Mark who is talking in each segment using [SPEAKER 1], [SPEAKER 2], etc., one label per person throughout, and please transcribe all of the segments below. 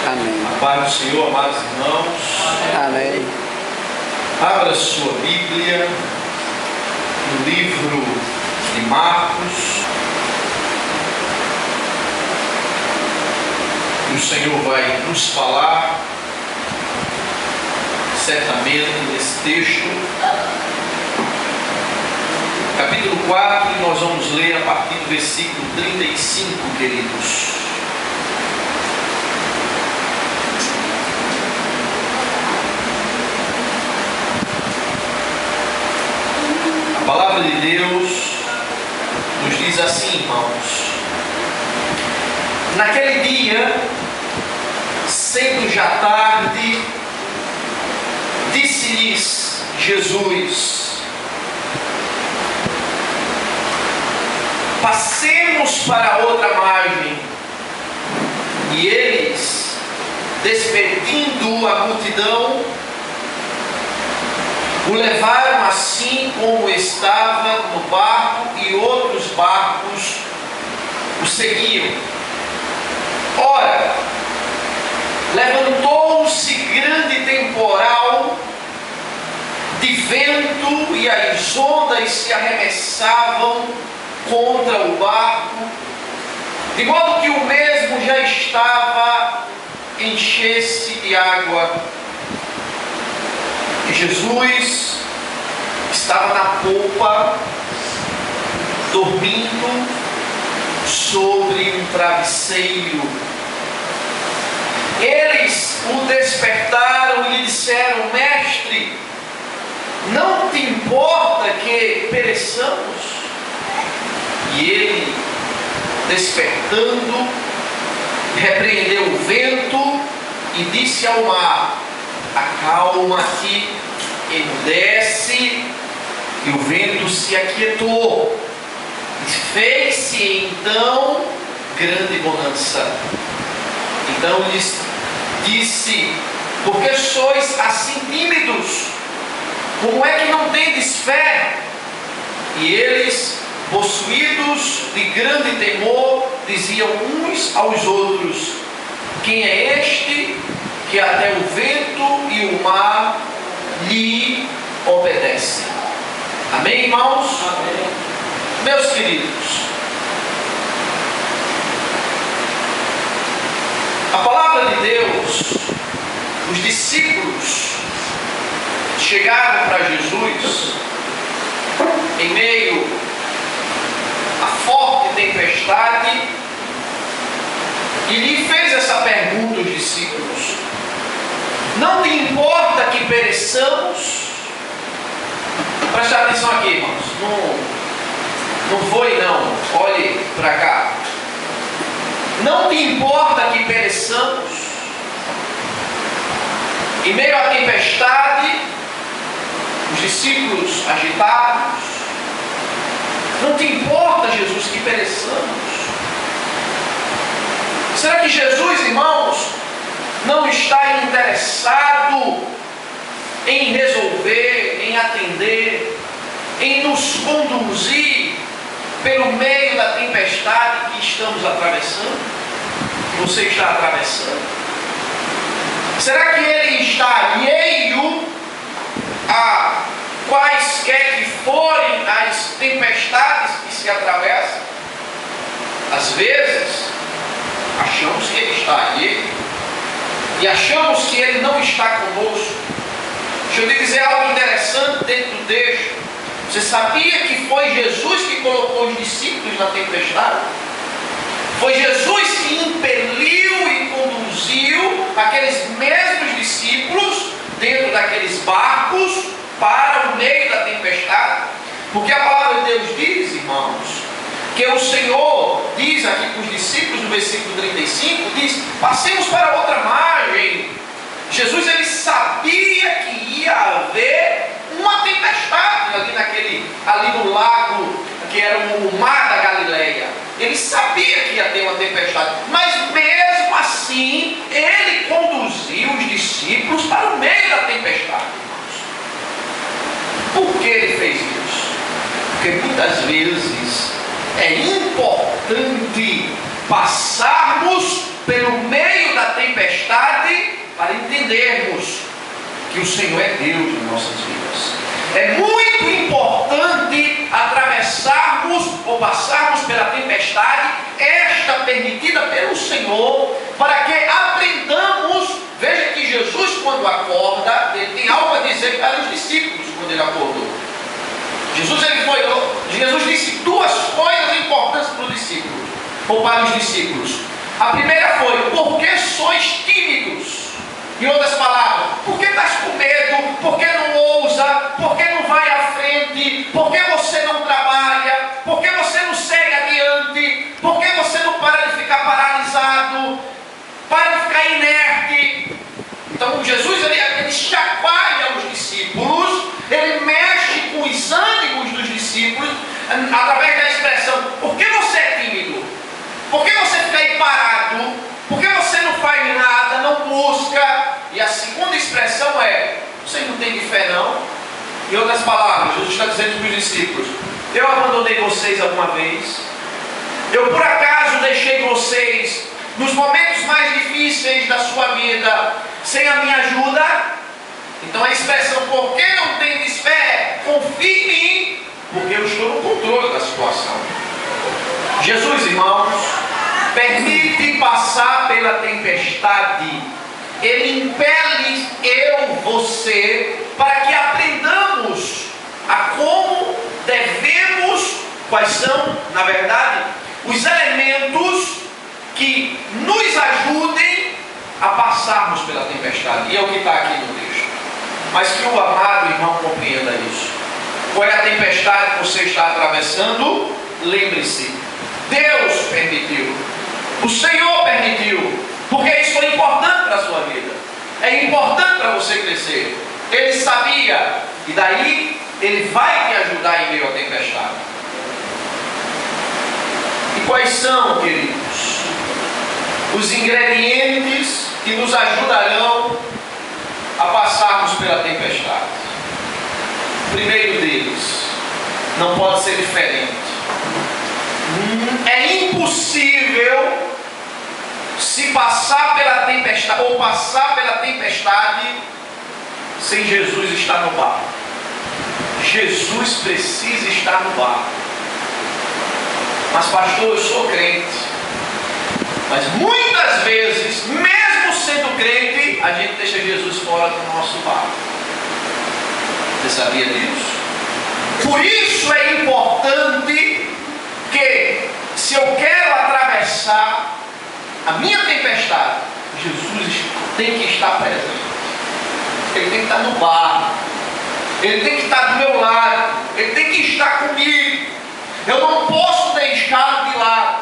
[SPEAKER 1] Amém.
[SPEAKER 2] A paz do Senhor, amados irmãos.
[SPEAKER 1] Amém.
[SPEAKER 2] Abra sua Bíblia no livro de Marcos. E o Senhor vai nos falar certamente nesse texto. Capítulo 4, e nós vamos ler a partir do versículo 35, queridos. A palavra de Deus nos diz assim, irmãos: naquele dia, sendo já tarde, disse-lhes Jesus: passemos para outra margem. E eles, despedindo a multidão, o levaram assim como estava no barco, e outros barcos o seguiam. Ora, levantou-se grande temporal de vento, e as ondas se arremessavam contra o barco, de modo que o mesmo já estava encher-se de água. E Jesus estava na polpa, dormindo sobre um travesseiro. Eles o despertaram e lhe disseram: mestre, não te importa que pereçamos? E ele, despertando, repreendeu o vento e disse ao mar: acalma-te, emudece. E o vento se aquietou. E fez-se então grande bonança. Então lhes disse: por que sois assim tímidos? Como é que não tendes fé? E eles, possuídos de grande temor, diziam uns aos outros: quem é este que até o vento e o mar lhe obedecem? Amém, irmãos? Amém. Meus queridos, a palavra de Deus, os discípulos chegaram para Jesus em meio a forte tempestade e lhe fez essa pergunta aos discípulos: não te importa que pereçamos? Preste atenção aqui, irmãos. Não foi não. Olhe para cá. Não te importa que pereçamos? Em meio à tempestade, os discípulos agitados: não te importa, Jesus, que pereçamos? Será que Jesus, irmãos, não está interessado em resolver, em atender, em nos conduzir pelo meio da tempestade que estamos atravessando? Você está atravessando? Será que Ele está alheio a quaisquer que forem as tempestades que se atravessam? Às vezes, achamos que Ele está alheio e achamos que Ele não está conosco. Deixa eu lhe dizer algo interessante dentro do texto. Você sabia que foi Jesus que colocou os discípulos na tempestade? Foi Jesus que impeliu e conduziu aqueles mesmos discípulos dentro daqueles barcos para o meio da tempestade. Porque a palavra de Deus diz, irmãos, que o Senhor diz aqui para os discípulos no versículo 35, diz: passemos para outra margem. Jesus, ele sabia que ia haver uma tempestade ali no lago, que era o mar da Galileia. Ele sabia que ia ter uma tempestade, mas mesmo assim, ele conduziu os discípulos para o meio da tempestade, irmãos. Por que ele fez isso? Porque muitas vezes é importante passarmos pelo meio da tempestade, para entendermos que o Senhor é Deus em nossas vidas. É muito importante atravessarmos ou passarmos pela tempestade, esta permitida pelo Senhor, para que aprendamos. Veja que Jesus, quando acorda, ele tem algo a dizer para os discípulos quando ele acordou. Jesus disse duas coisas importantes para os discípulos, ou para os discípulos. A primeira foi: por que sois tímidos? Em outras palavras, por que estás com medo? Por que não ousa? Por que não vai à frente? Por que você não trabalha? Por que você não segue adiante? Por que você não para de ficar paralisado? Para de ficar inerte? Então Jesus ele chacoalha os discípulos, ele mexe com os ânimos dos discípulos, através da expressão: por que você é tímido? Por que você fica aí parado? Por que você não faz nada, não busca? E a segunda expressão é: você não tem fé não? Em outras palavras, Jesus está dizendo para os discípulos: eu abandonei vocês alguma vez? Eu por acaso deixei vocês nos momentos mais difíceis da sua vida sem a minha ajuda? Então a expressão por que não tendes fé? Confie em mim, porque eu estou no controle da situação. Jesus, irmãos, permite passar pela tempestade. Ele impele você, para que aprendamos a como devemos, quais são, na verdade, os elementos que nos ajudem a passarmos pela tempestade. E é o que está aqui no texto. Mas que o amado irmão compreenda isso. Qual é a tempestade que você está atravessando? Lembre-se, Deus permitiu, o Senhor permitiu, porque isso foi importante para a sua vida, é importante para você crescer. Ele sabia, e daí Ele vai te ajudar em meio à tempestade. E quais são, queridos, os ingredientes que nos ajudarão a passarmos pela tempestade? O primeiro deles, não pode ser diferente. É impossível se passar pela tempestade, ou passar pela tempestade, sem Jesus estar no barco. Jesus precisa estar no barco. Mas pastor, eu sou crente. Mas muitas vezes, mesmo sendo crente, a gente deixa Jesus fora do nosso barco. Você sabia disso? Por isso é importante que, se eu quero atravessar a minha tempestade, Jesus tem que estar presente. Ele tem que estar no barco. Ele tem que estar do meu lado. Ele tem que estar comigo. Eu não posso deixá-lo de lado.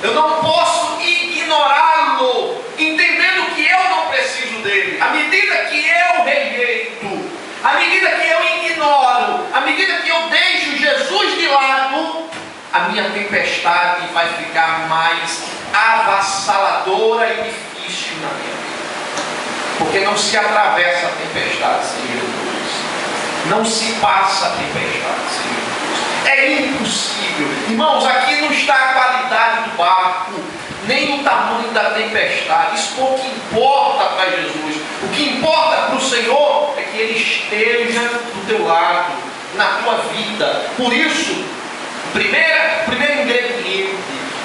[SPEAKER 2] Eu não posso ignorá-lo, entendendo que eu não preciso dele. À medida que eu rejeito, à medida que eu ignoro, à medida que eu deixo Jesus de lado, a minha tempestade vai ficar mais avassaladora e difícil na minha vida. Porque não se atravessa a tempestade sem Jesus. Não se passa a tempestade sem Jesus. É impossível. Irmãos, aqui não está a qualidade do barco, nem o tamanho da tempestade. Isso pouco importa para Jesus. O que importa para o Senhor é que Ele esteja do teu lado, na tua vida. Por isso, o primeiro ingrediente,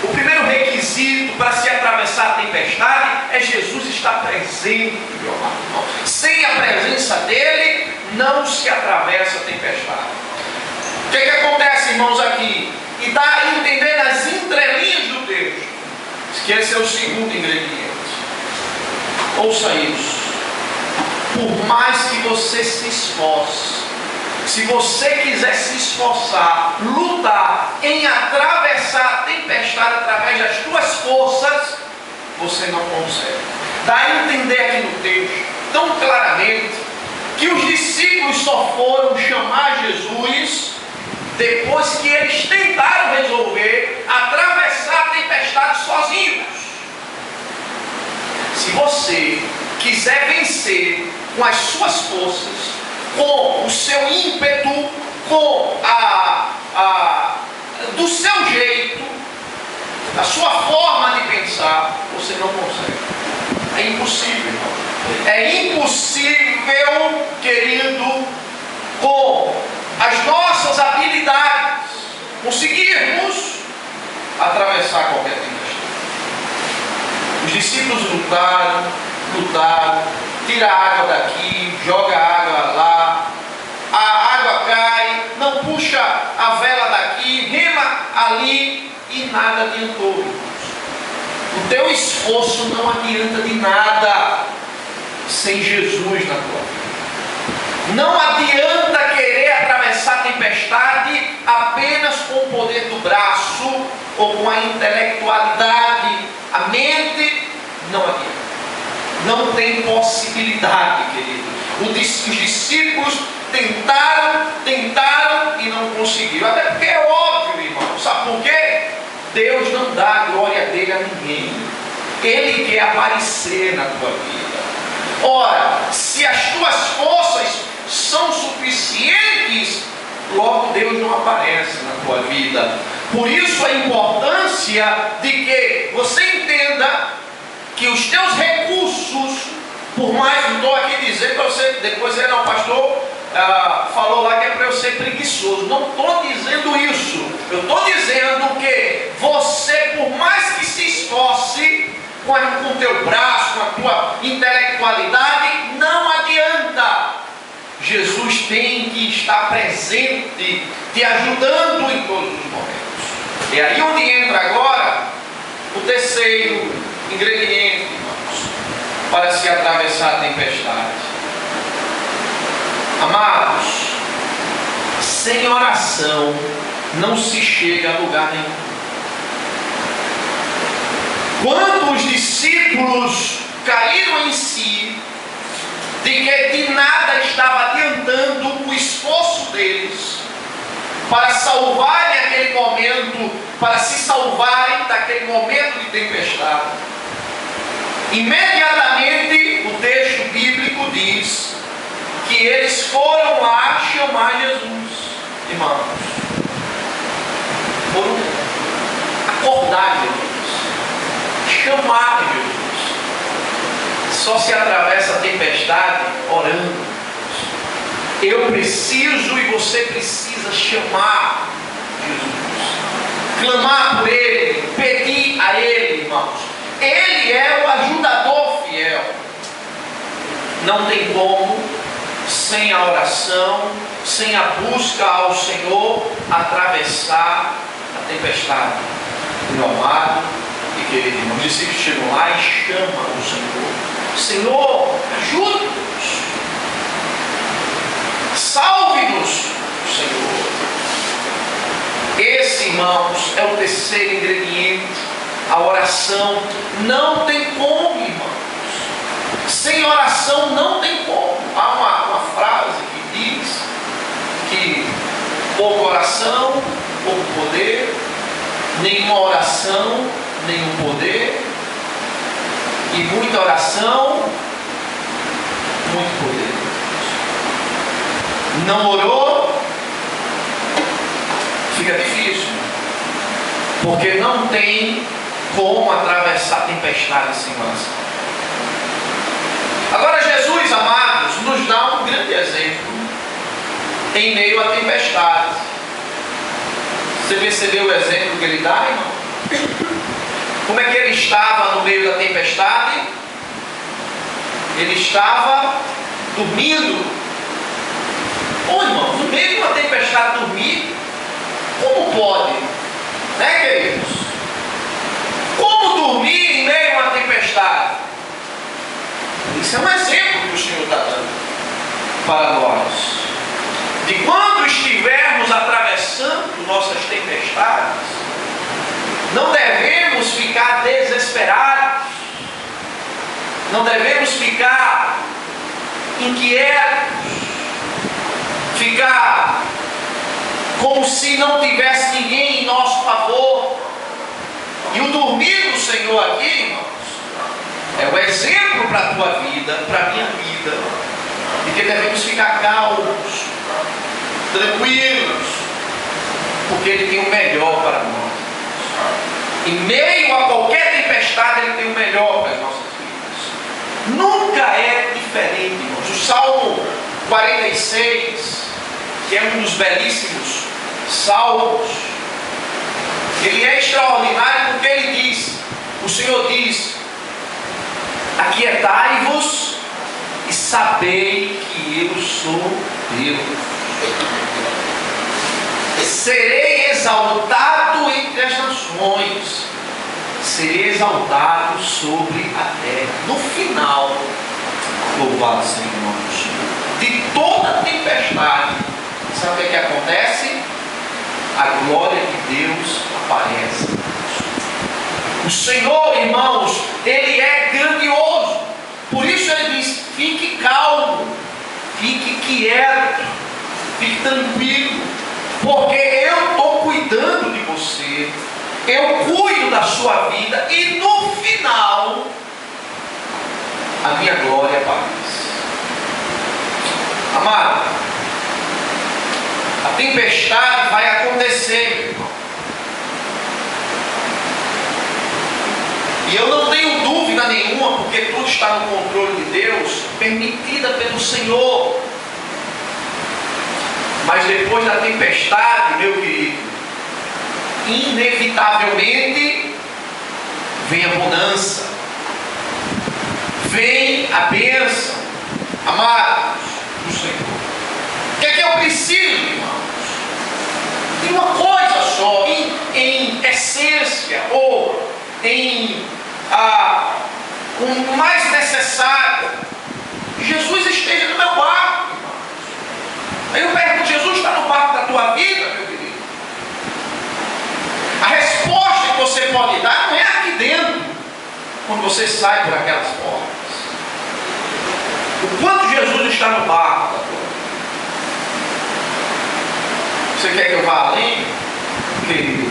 [SPEAKER 2] o primeiro requisito para se atravessar a tempestade é Jesus estar presente, meu amado irmão. Sem a presença dele, não se atravessa a tempestade. O que acontece, irmãos, aqui? E dá a entender nas entrelinhas do texto, que esse é o segundo ingrediente. Ouça isso. Por mais que você se esforce, se você quiser se esforçar, lutar em atravessar a tempestade através das tuas forças, você não consegue. Dá a entender aqui no texto, tão claramente, que os discípulos só foram chamar Jesus depois que eles tentaram resolver atravessar a tempestade sozinhos. Se você quiser vencer com as suas forças, com o seu ímpeto, com do seu jeito, a sua forma de pensar, você não consegue. É impossível, irmão. É impossível, querido, com as nossas habilidades, conseguirmos atravessar qualquer tempestade. Os discípulos lutaram, tira a água daqui, joga a água lá, a água cai, não puxa a vela daqui, rema ali e nada adiantou, irmãos. O teu esforço não adianta de nada sem Jesus na tua vida. Não adianta querer atravessar a tempestade apenas com o poder do braço ou com a intelectualidade. A mente não adianta. Não tem possibilidade, querido. Os discípulos tentaram e não conseguiram. Até porque é óbvio, irmão. Sabe por quê? Deus não dá a glória dele a ninguém. Ele quer aparecer na tua vida. Ora, se as tuas forças são suficientes, logo Deus não aparece na tua vida. Por isso a importância de que você entenda que os teus recursos, por mais, não estou aqui dizendo para você, depois o pastor falou lá que é para eu ser preguiçoso. Não estou dizendo isso. Eu estou dizendo que você, por mais que se esforce com o teu braço, com a tua intelectualidade, não adianta. Jesus tem que estar presente, te ajudando em todos os momentos. É aí onde entra agora o terceiro ingrediente, irmãos, para se atravessar a tempestade. Amados, sem oração não se chega a lugar nenhum. Quando os discípulos caíram em si, de que de nada estava adiantando o esforço deles para salvarem aquele momento, para se salvarem daquele momento de tempestade, imediatamente o texto bíblico diz que eles foram lá chamar Jesus. Irmãos, foram acordar Jesus, chamar Jesus. Só se atravessa a tempestade orando. Eu preciso e você precisa chamar Jesus, clamar por Ele, pedir a Ele, irmãos. Ele é o ajudador fiel. Não tem como, sem a oração, sem a busca ao Senhor, atravessar a tempestade. Meu amado e querido irmão, os discípulos chegam lá e chamam o Senhor. Senhor, ajude-nos, salve-nos, Senhor. Esse, irmãos, é o terceiro ingrediente, a oração. Não tem como, irmãos, sem oração não tem como. Há uma frase que diz que pouca oração, pouco poder, nenhuma oração, nenhum poder, e muita oração, muito poder. Não orou, fica difícil, porque não tem como atravessar a tempestade sem oração. Agora Jesus, amados, nos dá um grande exemplo em meio à tempestade. Você percebeu o exemplo que ele dá, irmão? Como é que ele estava no meio da tempestade? Ele estava dormindo. Ô, irmão, no meio de uma tempestade dormir, como pode? Né, queridos? Como dormir em meio a uma tempestade? Isso é um exemplo que o Senhor está dando para nós. De quando estivermos atravessando nossas tempestades, não devemos ficar desesperados, não devemos ficar inquietos, ficar como se não tivesse ninguém em nosso favor. E o dormir do Senhor aqui, irmãos, é o exemplo para a tua vida, para a minha vida, de que devemos ficar calmos, tranquilos, porque Ele tem o melhor para nós. Em meio a qualquer tempestade, Ele tem o melhor para as nossas vidas. Nunca é diferente, irmãos. O Salmo 46, que é um dos belíssimos salmos, ele é extraordinário porque ele diz, o Senhor diz: aquietai-vos e sabei que eu sou Deus. Serei exaltado entre as nações, serei exaltado sobre a terra. No final, louvado seja o nome do Senhor, de toda tempestade, sabe o que acontece? A glória de Deus aparece. O Senhor, irmãos, Ele é grandioso. Por isso Ele diz: fique calmo, fique quieto, fique tranquilo, porque eu estou cuidando de você, eu cuido da sua vida, e no final a minha glória aparece. Amado, a tempestade vai acontecer, meu irmão. E eu não tenho dúvida nenhuma, porque tudo está no controle de Deus, permitida pelo Senhor. Mas depois da tempestade, meu querido, inevitavelmente vem a bonança, vem a bênção, amados do Senhor. O que é que eu preciso, irmãos? De uma coisa só, em essência, ou o mais necessário: Jesus esteja no meu barco, irmãos. Aí eu pergunto: Jesus está no barco da tua vida, meu querido? A resposta que você pode dar não é aqui dentro, quando você sai por aquelas portas. O quanto Jesus está no barco da tua vida? Você quer que eu vá além, querido?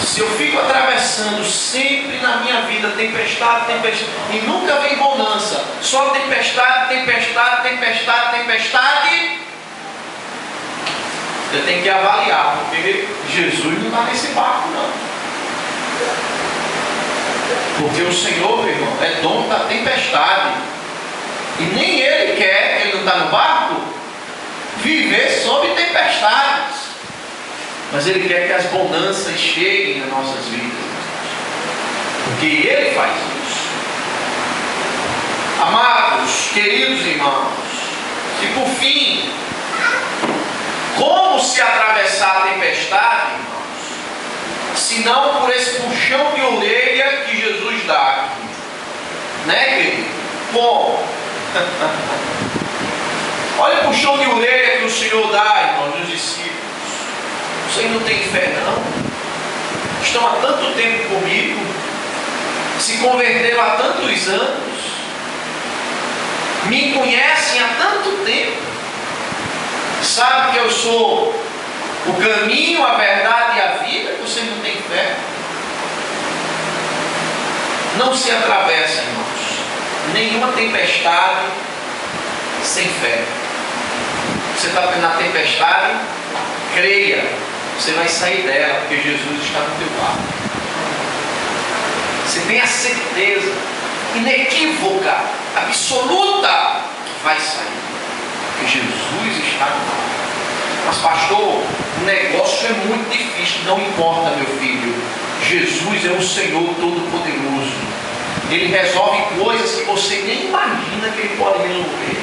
[SPEAKER 2] Se eu fico atravessando sempre na minha vida tempestade, e nunca vem bonança, só tempestade, eu tenho que avaliar, porque Jesus não está nesse barco, não. Porque o Senhor, meu irmão, é dono da tempestade, e nem Ele quer, Ele não está no barco, viver sob tempestades. Mas Ele quer que as bonanças cheguem nas nossas vidas, porque Ele faz isso. Amados, queridos irmãos, e por fim, como se atravessar a tempestade, irmãos, se não por esse puxão de orelha que Jesus dá aqui, né, querido? Como? Olha o puxão de orelha que o Senhor dá, irmãos, nos discípulos. Vocês não têm fé, não? Estão há tanto tempo comigo, se converteram há tantos anos, me conhecem há tanto tempo, sabem que eu sou o caminho, a verdade e a vida. Vocês não têm fé? Não se atravessa, irmãos, nenhuma tempestade sem fé. Você está na tempestade, creia, você vai sair dela, porque Jesus está no teu barco. Você tem a certeza inequívoca, absoluta, que vai sair, porque Jesus está no barco. Mas pastor, o negócio é muito difícil. Não importa, meu filho, Jesus é o Senhor Todo-Poderoso. Ele resolve coisas que você nem imagina que Ele pode resolver.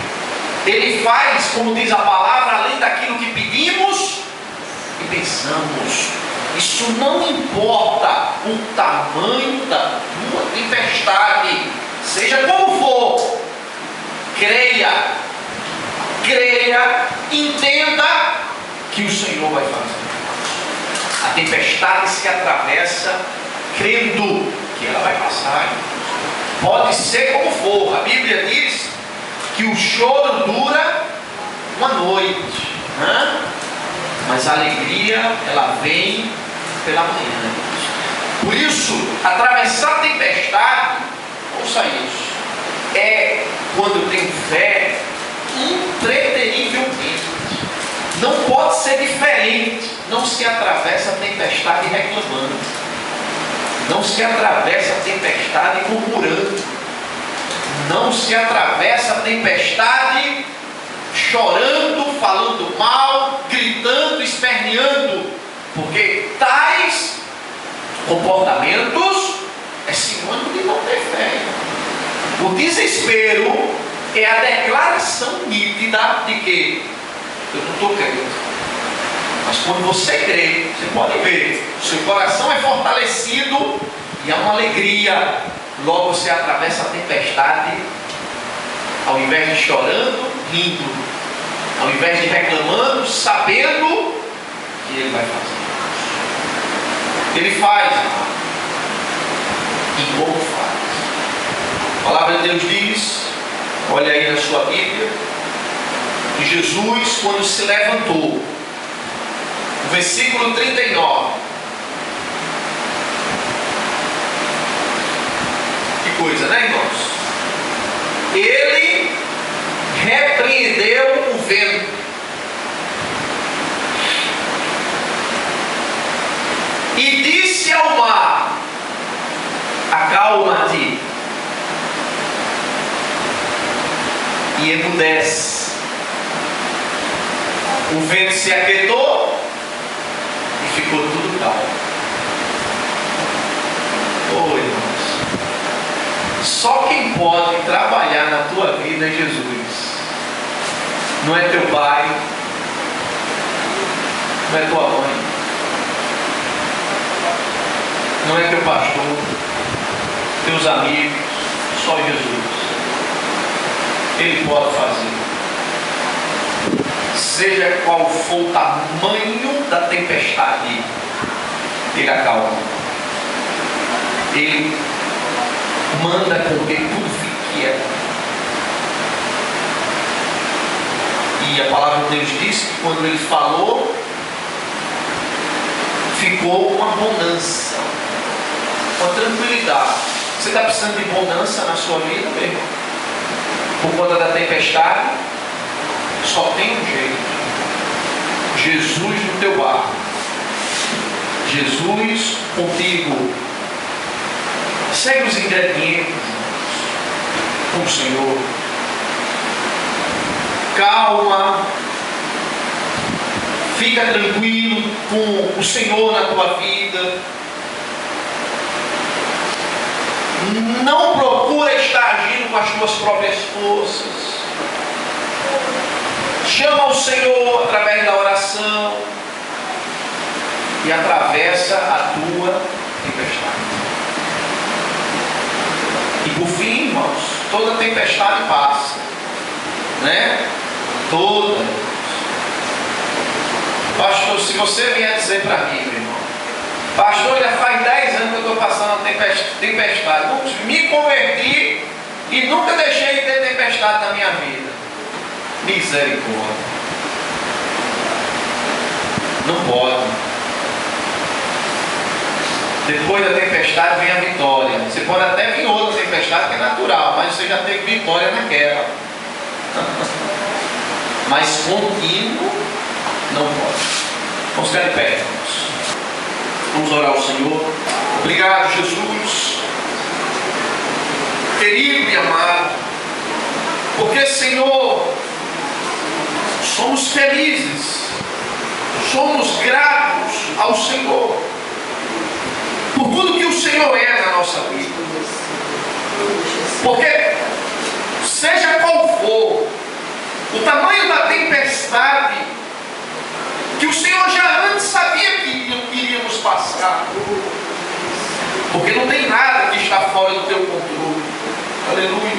[SPEAKER 2] Ele faz, como diz a palavra, além daquilo que pedimos e pensamos. Isso não importa o tamanho da tua tempestade, seja como for. Creia, entenda que o Senhor vai fazer. A tempestade se atravessa crendo que ela vai passar. Pode ser como for. A Bíblia diz que o choro dura uma noite, né? Mas a alegria, ela vem pela manhã. Por isso, atravessar a tempestade, ouça isso, é quando eu tenho fé impreterivelmente. Não pode ser diferente. Não se atravessa a tempestade reclamando. Não se atravessa a tempestade murmurando. Não se atravessa a tempestade chorando, falando mal, gritando, esperneando. Porque tais comportamentos é sinônimo de não ter fé. O desespero é a declaração nítida de que eu não estou crendo. Mas quando você crê, você pode ver, seu coração é fortalecido e há uma alegria. Logo você atravessa a tempestade, ao invés de chorando, rindo, ao invés de reclamando, sabendo que Ele vai fazer. Ele faz, e como faz. A palavra de Deus diz, olha aí na sua Bíblia, que Jesus, quando se levantou, no versículo 39, que coisa, né, irmãos? Ele repreendeu o vento e disse ao mar: acalma-te, e emudece. O vento se aquietou e ficou tudo calmo. Oh, irmãos, só quem pode trabalhar na tua vida é Jesus. Não é teu pai, não é tua mãe, não é teu pastor, teus amigos, só Jesus. Ele pode fazer. Seja qual for o tamanho da tempestade, Ele acalma. Ele manda com que tudo fique quieto. E a palavra de Deus diz que quando Ele falou, ficou uma bonança, uma tranquilidade. Você está precisando de bonança na sua vida, meu irmão? Por conta da tempestade? Só tem um jeito: Jesus no teu barco, Jesus contigo. Segue os ingredientes com o Senhor. Calma, fica tranquilo com o Senhor na tua vida. Não procura estar agindo com as tuas próprias forças. Chama o Senhor através da oração e atravessa a tua tempestade. E por fim, irmãos, toda tempestade passa, né? Toda. Pastor, se você vier dizer para mim, meu irmão, pastor, já faz 10 anos que eu estou passando uma tempestade, me converti e nunca deixei de ter tempestade na minha vida. Misericórdia. Não pode. Depois da tempestade vem a vitória. Você pode até vir outra tempestade que é natural, mas você já teve vitória naquela. Mas contínuo não pode. Vamos ficar de pé, irmãos. Vamos orar ao Senhor. Obrigado, Jesus, querido e amado, porque, Senhor, somos felizes, somos gratos ao Senhor por tudo que o Senhor é na nossa vida. Porque seja qual for o tamanho da tempestade que o Senhor já antes sabia que iríamos passar, porque não tem nada que está fora do teu controle. Aleluia.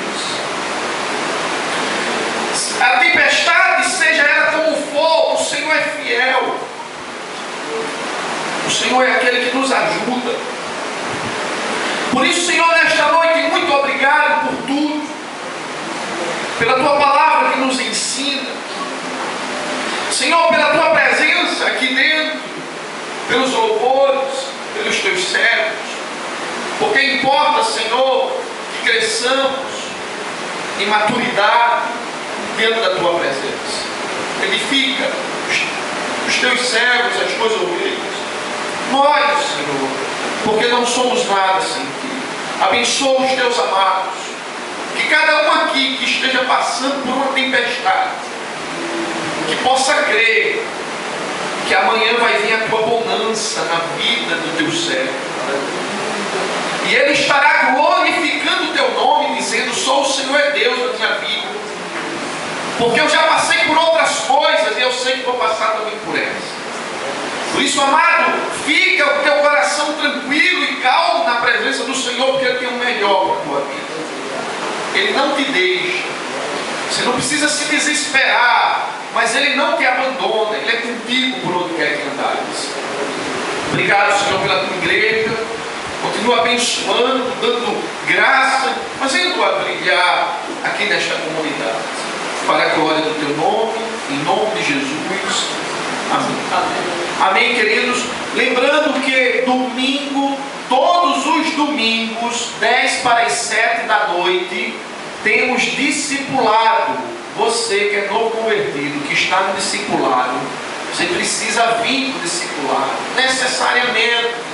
[SPEAKER 2] A tempestade, seja ela como for, o Senhor é fiel. O Senhor é aquele que nos ajuda. Por isso, Senhor, nesta noite, muito obrigado por tudo, pela tua palavra que nos ensina, Senhor, pela tua presença aqui dentro, pelos louvores, pelos teus servos, porque importa, Senhor, que cresçamos em maturidade dentro da tua presença. Edifica os teus servos, as tuas ovelhas. Nós, Senhor, porque não somos nada sem Ti. Abençoa os teus amados. Que cada um aqui que esteja passando por uma tempestade, que possa crer que amanhã vai vir a tua bonança na vida do teu servo. E ele estará glorificando o teu nome, dizendo: só o Senhor é Deus na minha vida. Porque eu já passei por outras coisas e eu sei que vou passar também por essas. Por isso, amado, fica o teu coração tranquilo e calmo na presença do Senhor, porque Ele tem o melhor para a tua vida. Ele não te deixa. Você não precisa se desesperar, mas Ele não te abandona. Ele é contigo por onde quer que andares. Obrigado, Senhor, pela tua igreja. Continua abençoando, dando graça, fazendo a brilhar aqui nesta comunidade, para a glória do teu nome, em nome de Jesus. Amém. Amém, queridos. Lembrando que domingo, todos os domingos, 10 para as 7 da noite, temos discipulado. Você que é novo convertido, que está no discipulado, você precisa vir para o discipulado, necessariamente.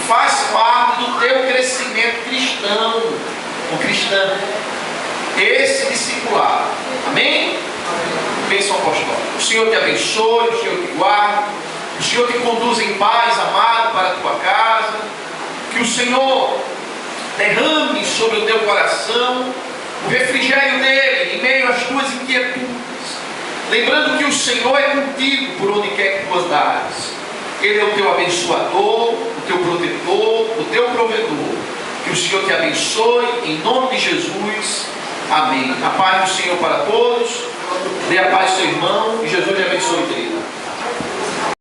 [SPEAKER 2] Faz parte do teu crescimento cristão, o cristão. Esse discipulado. Amém? Bênção apostólica. O Senhor te abençoe, o Senhor te guarde, o Senhor te conduz em paz, amado, para a tua casa. Que o Senhor derrame sobre o teu coração o refrigério dele em meio às tuas inquietudes. Lembrando que o Senhor é contigo por onde quer que tu andares. Ele é o teu abençoador, o teu protetor, o teu provedor. Que o Senhor te abençoe, em nome de Jesus. Amém. A paz do Senhor para todos. Dê a paz ao seu irmão e Jesus te abençoe, querido.